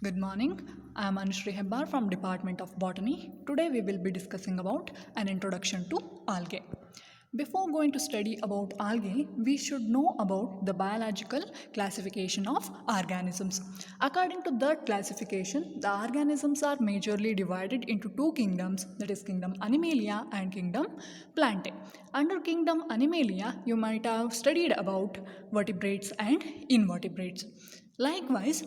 Good morning. I am Anushri Hebbar from Department of Botany. Today we will be discussing about an introduction to algae. Before going to study about algae, we should know about the biological classification of organisms. According to that classification, the organisms are majorly divided into two kingdoms, that is kingdom Animalia and kingdom Plantae. Under kingdom Animalia, you might have studied about vertebrates and invertebrates. Likewise,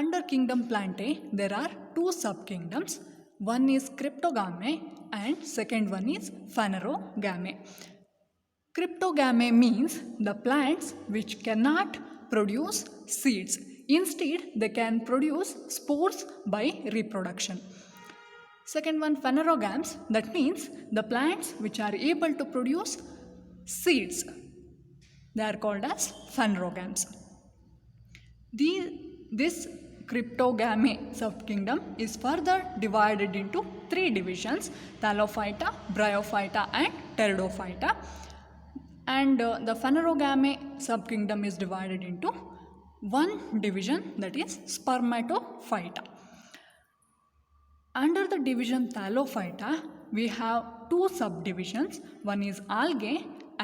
under kingdom Plantae, there are two subkingdoms. One is Cryptogame and second one is Phanerogame. Cryptogame means the plants which cannot produce seeds. Instead, they can produce spores by reproduction. Second one, Phanerogames, that means the plants which are able to produce seeds. They are called as Phanerogames. This Cryptogame subkingdom is further divided into three divisions: Thallophyta, Bryophyta and Pteridophyta. And the Phanerogame subkingdom is divided into one division, that is Spermatophyta. Under the division Thallophyta, we have two subdivisions. One is algae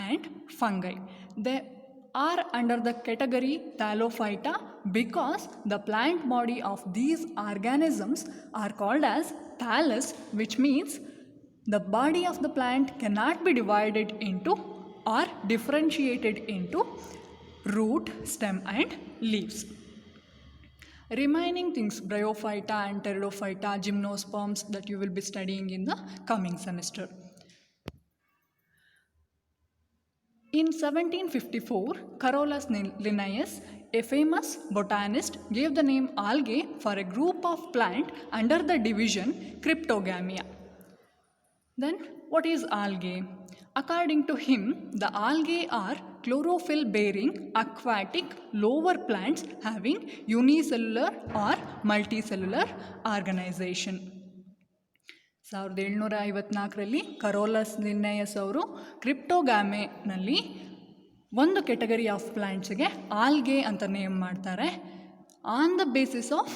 and fungi. They are under the category Thallophyta because the plant body of these organisms are called as thallus, which means the body of the plant cannot be divided into or differentiated into root, stem and leaves. Remaining things, Bryophyta and Pteridophyta, gymnosperms, that you will be studying in the coming semester. In 1754, Carolus Linnaeus, a famous botanist, gave the name algae for a group of plants under the division Cryptogamia. Then, what is algae? According to him, the algae are chlorophyll-bearing aquatic lower plants having unicellular or multicellular organization. 1754ರಲ್ಲಿ Carolus Linnaeus ಅವರು ಕ್ರಿಪ್ಟೋಗ್ಯಾಮೆನಲ್ಲಿ ಒಂದು category of ಪ್ಲ್ಯಾಂಟ್ಸ್ಗೆ algae ಅಂತ name ಮಾಡ್ತಾರೆ on the basis of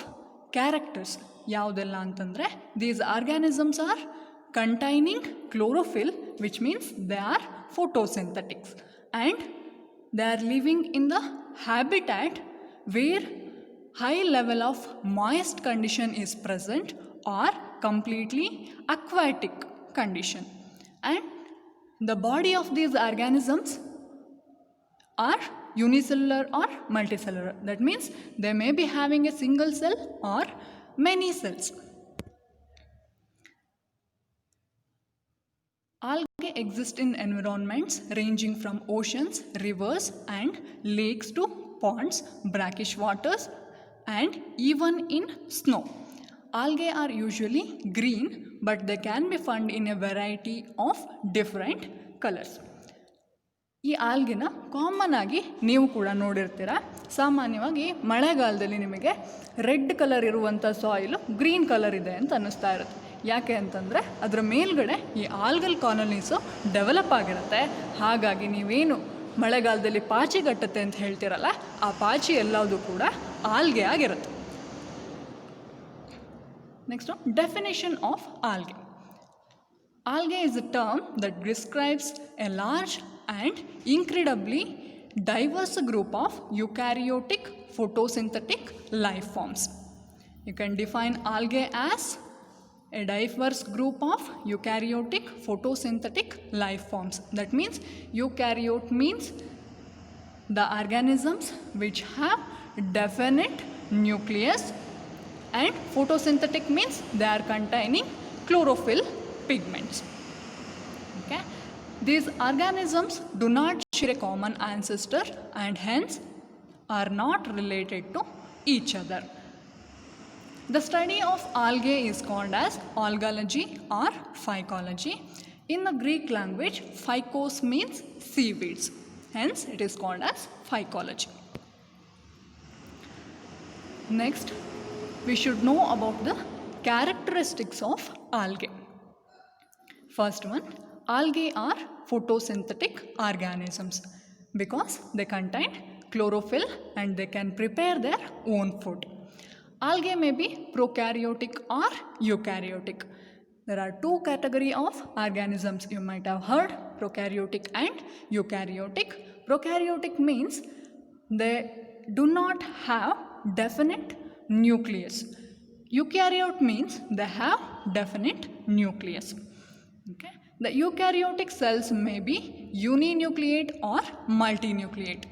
characters. ಯಾವುದೆಲ್ಲ ಅಂತಂದರೆ, these organisms are containing chlorophyll, which means they are photosynthetics, and they are living in the habitat where high level of moist condition is present or completely aquatic condition. And the body of these organisms are unicellular or multicellular. That means they may be having a single cell or many cells. Algae exist in environments ranging from oceans, rivers and lakes to ponds, brackish waters and even in snow. Algae are usually green, but they can be found in a variety of different colors. ಈ ಆಲ್ಗೆನ common ಆಗಿ ನೀವು ಕೂಡ ನೋಡಿರ್ತೀರ. ಸಾಮಾನ್ಯವಾಗಿ ಮಳೆಗಾಲದಲ್ಲಿ ನಿಮಗೆ red colour ಇರುವಂಥ soil green colour ಇದೆ ಅಂತ ಅನ್ನಿಸ್ತಾ ಇರುತ್ತೆ. ಯಾಕೆ ಅಂತಂದರೆ ಅದರ ಮೇಲ್ಗಡೆ ಈ ಆಲ್ಗಲ್ ಕಾಲೋನೀಸು ಡೆವಲಪ್ ಆಗಿರುತ್ತೆ. ಹಾಗಾಗಿ ನೀವೇನು ಮಳೆಗಾಲದಲ್ಲಿ ಪಾಚಿ ಕಟ್ಟುತ್ತೆ ಅಂತ ಹೇಳ್ತೀರಲ್ಲ, ಆ ಪಾಚಿ ಎಲ್ಲದೂ ಕೂಡ ಆಲ್ಗೆ ಆಗಿರುತ್ತೆ. Next, definition of algae. Algae is a term that describes a large and incredibly diverse group of eukaryotic photosynthetic life forms. You can define algae as a diverse group of eukaryotic photosynthetic life forms. That means eukaryote means the organisms which have definite nucleus, and photosynthetic means they are containing chlorophyll pigments. Okay, these organisms do not share a common ancestor and hence are not related to each other. The study of algae is called as algology or phycology. In the Greek language, phycos means seaweeds, hence it is called as phycology. Next, we should know about the characteristics of algae. First one, algae are photosynthetic organisms because they contain chlorophyll and they can prepare their own food. Algae may be prokaryotic or eukaryotic. There are two categories of organisms you might have heard, prokaryotic and eukaryotic. Prokaryotic means they do not have definite nucleus. Eukaryote means they have definite nucleus. Okay. The eukaryotic cells may be uninucleate or multinucleate.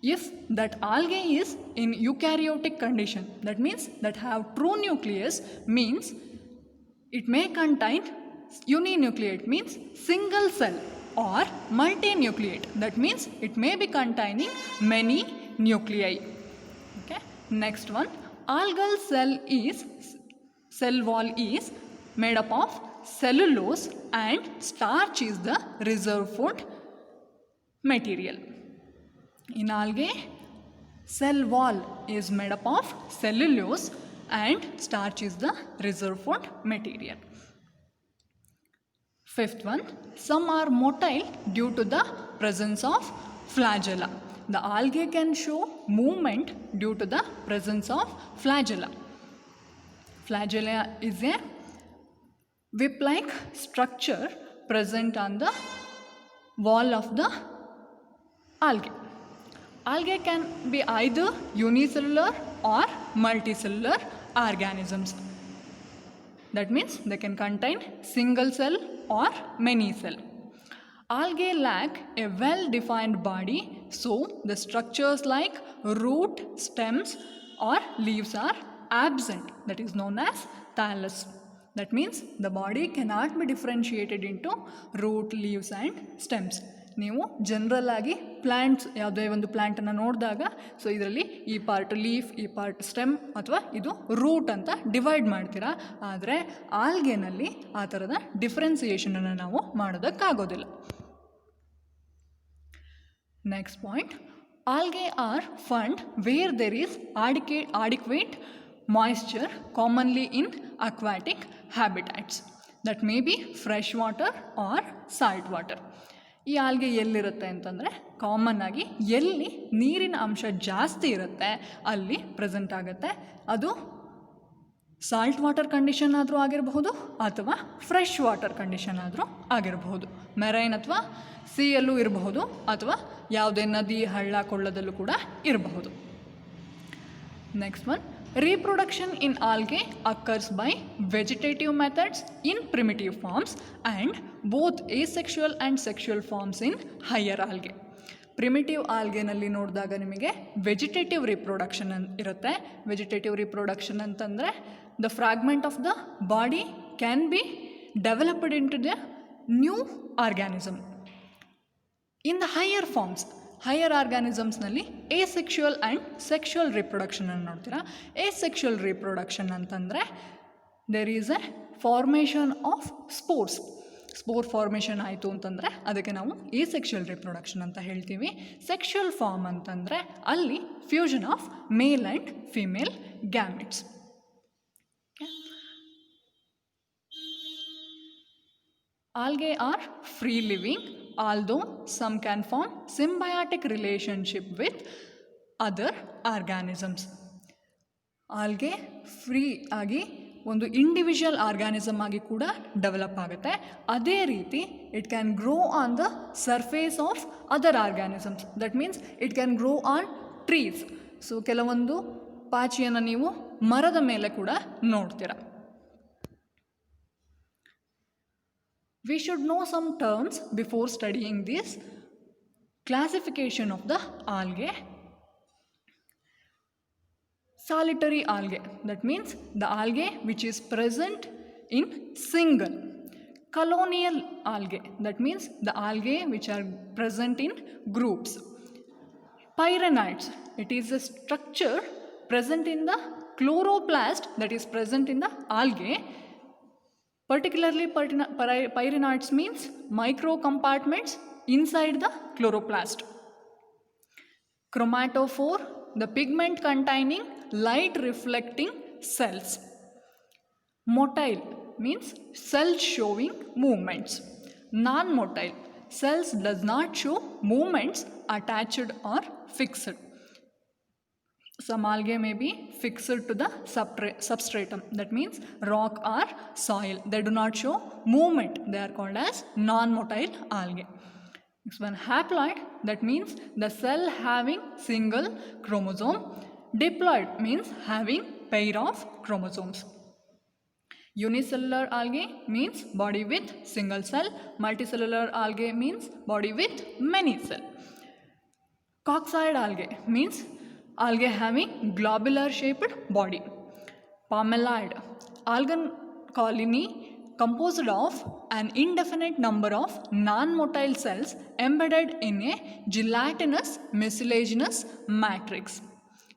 If that algae is in eukaryotic condition, that means that have true nucleus, means it may contain uninucleate means single cell, or multinucleate, that means it may be containing many nuclei. Okay. Next one, algal cell wall is made up of cellulose and starch is the reserve food material. In algae, cell wall is made up of cellulose and starch is the reserve food material. Fifth one, some are motile due to the presence of flagella. The algae can show movement due to the presence of flagella. Flagella is a whip-like structure present on the wall of the algae. Algae can be either unicellular or multicellular organisms. That means they can contain single cell or many cell. Algae lack a well-defined body, so the structures like root, stems or leaves are absent. That is known as thallus. That means the body cannot be differentiated into root, leaves and stems. ನೀವು general ಆಗಿ plants ಯಾವುದೇ ಒಂದು ಪ್ಲ್ಯಾಂಟನ್ನು ನೋಡಿದಾಗ so ಇದರಲ್ಲಿ ಈ part leaf, ಈ part stem ಅಥವಾ ಇದು ರೂಟ್ ಅಂತ ಡಿವೈಡ್ ಮಾಡ್ತೀರಾ. ಆದರೆ ಆಲ್ಗೆನಲ್ಲಿ ಆ ಥರದ ಡಿಫ್ರೆನ್ಸಿಯೇಷನನ್ನು ನಾವು ಮಾಡೋದಕ್ಕಾಗೋದಿಲ್ಲ. Next point, algae are found where there is adequate moisture, commonly in aquatic habitats. That may be fresh water or salt water. ಈ ಆಲ್ಗೆ ಎಲ್ಲಿರುತ್ತೆ ಅಂತಂದರೆ ಕಾಮನ್ ಆಗಿ ಎಲ್ಲಿ ನೀರಿನ ಅಂಶ ಜಾಸ್ತಿ ಇರುತ್ತೆ ಅಲ್ಲಿ ಪ್ರೆಸೆಂಟ್ ಆಗುತ್ತೆ. ಅದು ಸಾಲ್ಟ್ ವಾಟರ್ ಕಂಡೀಷನ್ ಆದರೂ ಆಗಿರಬಹುದು ಅಥವಾ ಫ್ರೆಶ್ ವಾಟರ್ ಕಂಡೀಷನ್ ಆದರೂ ಆಗಿರಬಹುದು. ಮೆರೈನ್ ಅಥವಾ ಸಿಯಲ್ಲೂ ಇರಬಹುದು ಅಥವಾ ಯಾವುದೇ ನದಿ, ಹಳ್ಳ, ಕೊಳ್ಳದಲ್ಲೂ ಕೂಡ ಇರಬಹುದು. Next one, reproduction in algae occurs by vegetative methods in primitive forms and both asexual and sexual forms in higher algae. Primitive ಆಲ್ಗೆನಲ್ಲಿ ನೋಡಿದಾಗ ನಿಮಗೆ ವೆಜಿಟೇಟಿವ್ ರಿಪ್ರೊಡಕ್ಷನ್ ಇರುತ್ತೆ. ವೆಜಿಟೇಟಿವ್ ರಿಪ್ರೊಡಕ್ಷನ್ ಅಂತಂದರೆ the fragment of the body can be developed into the new organism. In the higher forms, higher ಆರ್ಗ್ಯಾನಿಸಮ್ಸ್ನಲ್ಲಿ asexual and sexual ರಿಪ್ರೊಡಕ್ಷನನ್ನು ನೋಡ್ತೀರಾ. Asexual reproduction ಅಂತಂದರೆ there is a formation of spores. Spore formation ಆಯಿತು ಅಂತಂದರೆ ಅದಕ್ಕೆ ನಾವು asexual reproduction ಅಂತ ಹೇಳ್ತೀವಿ. ಸೆಕ್ಷುವಲ್ ಫಾರ್ಮ್ ಅಂತಂದರೆ ಅಲ್ಲಿ fusion of male and female gametes. Algae are free living, although some can form symbiotic relationship with other organisms. Algae free ಆಗಿ ಒಂದು ಇಂಡಿವಿಜುವಲ್ ಆರ್ಗ್ಯಾನಿಸಮ್ ಆಗಿ ಕೂಡ ಡೆವಲಪ್ ಆಗುತ್ತೆ. ಅದೇ ರೀತಿ it can grow on the surface of other organisms. That means it can grow on trees. So ಕೆಲವೊಂದು ಪಾಚಿಯನ್ನು ನೀವು ಮರದ ಮೇಲೆ ಕೂಡ ನೋಡ್ತೀರಾ. We should know some terms before studying this classification of the algae. Solitary algae, that means the algae which is present in single. Colonial algae, that means the algae which are present in groups. Pyrenoids, it is a structure present in the chloroplast that is present in the algae. Particularly pyrenoids means micro compartments inside the chloroplast. Chromatophore, the pigment containing light reflecting cells. Motile means cells showing movements. Non-motile, cells does not show movements attached or fixed. Some algae may be fixed to the substratum, that means rock or soil. They do not show movement. They are called as non-motile algae. Next one, haploid, that means the cell having single chromosome. Diploid means having pair of chromosomes. Unicellular algae means body with single cell. Multicellular algae means body with many cells. Coccoid algae means algae having globular shaped body. Palmelloid, algal colony composed of an indefinite number of non-motile cells embedded in a gelatinous mucilaginous matrix.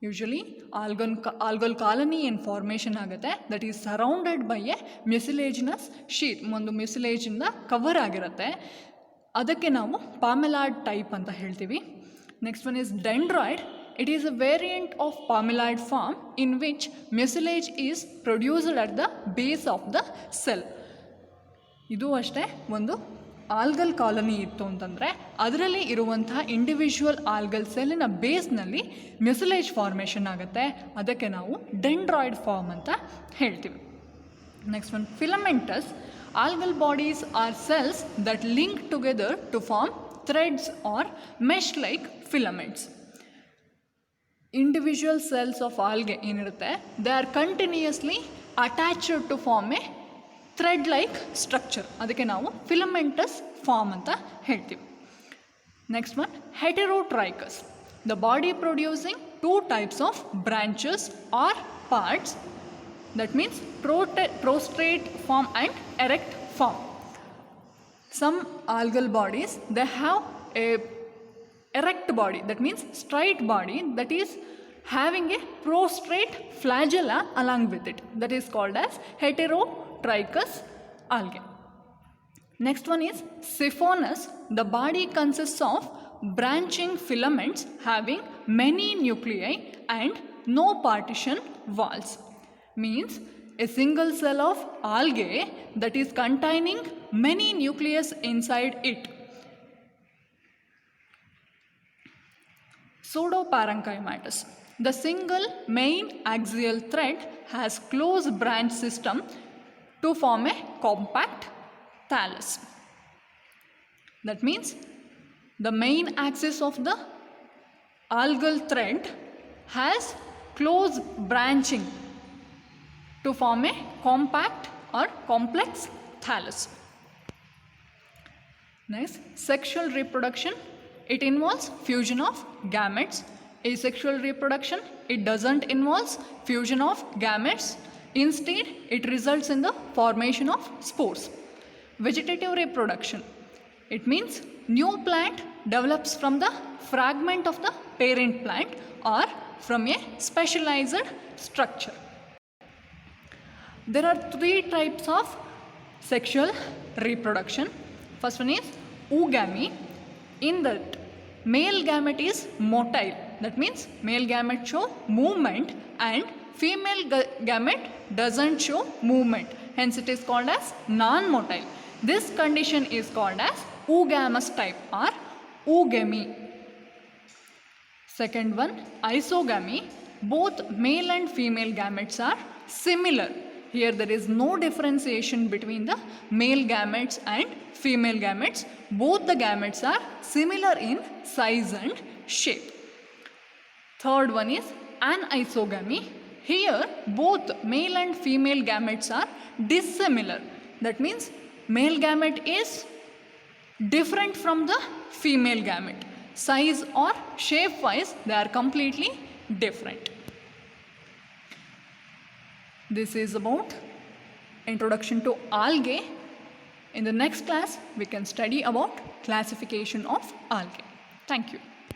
Usually algal colony in formation ಆಗುತ್ತೆ, that is surrounded by a mucilaginous sheath. ಒಂದು mucilage ಇಂದ cover ಆಗಿರುತ್ತೆ, ಅದಕ್ಕೆ ನಾವು palmelloid type ಅಂತ ಹೇಳ್ತೀವಿ. Next one is dendroid. It is a variant of palmelloid form in which mucilage is produced at the base of the cell. ಇದು ಅಷ್ಟೇ, ಒಂದು ಆಲ್ಗಲ್ ಕಾಲನಿ ಇತ್ತು ಅಂತಂದರೆ ಅದರಲ್ಲಿ ಇರುವಂತಹ ಇಂಡಿವಿಜುವಲ್ ಆಲ್ಗಲ್ ಸೆಲ್ಲಿನ ಬೇಸ್ನಲ್ಲಿ ಮ್ಯುಸಿಲೇಜ್ ಫಾರ್ಮೇಷನ್ ಆಗುತ್ತೆ, ಅದಕ್ಕೆ ನಾವು ಡೆಂಡ್ರಾಯ್ಡ್ ಫಾರ್ಮ್ ಅಂತ ಹೇಳ್ತೀವಿ. Next one, filamentous. Algal bodies are cells that link together to form threads or mesh like filaments. Individual cells of algae ಏನಿರುತ್ತೆ, they are continuously attached to form a thread like structure, ಅದಕ್ಕೆ ನಾವು filamentous form ಅಂತ ಹೇಳ್ತೀವಿ. Next one, heterotrichous. The body producing two types of branches or parts, that means prostrate form and erect form. Some algal bodies, they have a erect body, that means straight body, that is having a prostrate flagella along with it, that is called as heterotrichous algae. Next one is Siphonas. The body consists of branching filaments having many nuclei and no partition walls. Means a single cell of algae that is containing many nucleus inside it. Pseudoparenchymatous. The single main axial thread has close branch system to form a compact thallus. That means the main axis of the algal thread has close branching to form a compact or complex thallus. Next, sexual reproduction. It involves fusion of gametes. Asexual reproduction, it doesn't involve fusion of gametes. Instead, it results in the formation of spores. Vegetative reproduction, it means new plant develops from the fragment of the parent plant or from a specialized structure. There are three types of sexual reproduction. First one is oogamy. In that, male gamete is motile, that means male gamete show movement and female gamete doesn't show movement, hence it is called as non-motile. This condition is called as oogamous type or oogamy. Second one, isogamy. Both male and female gametes are similar. Here there is no differentiation between the male gametes and female gametes. Both the gametes are similar in size and shape. Third one is anisogamy. Here both male and female gametes are dissimilar. That means male gamete is different from the female gamete. Size or shape wise they are completely different. This is about introduction to algae. In the next class, we can study about classification of algae. Thank you.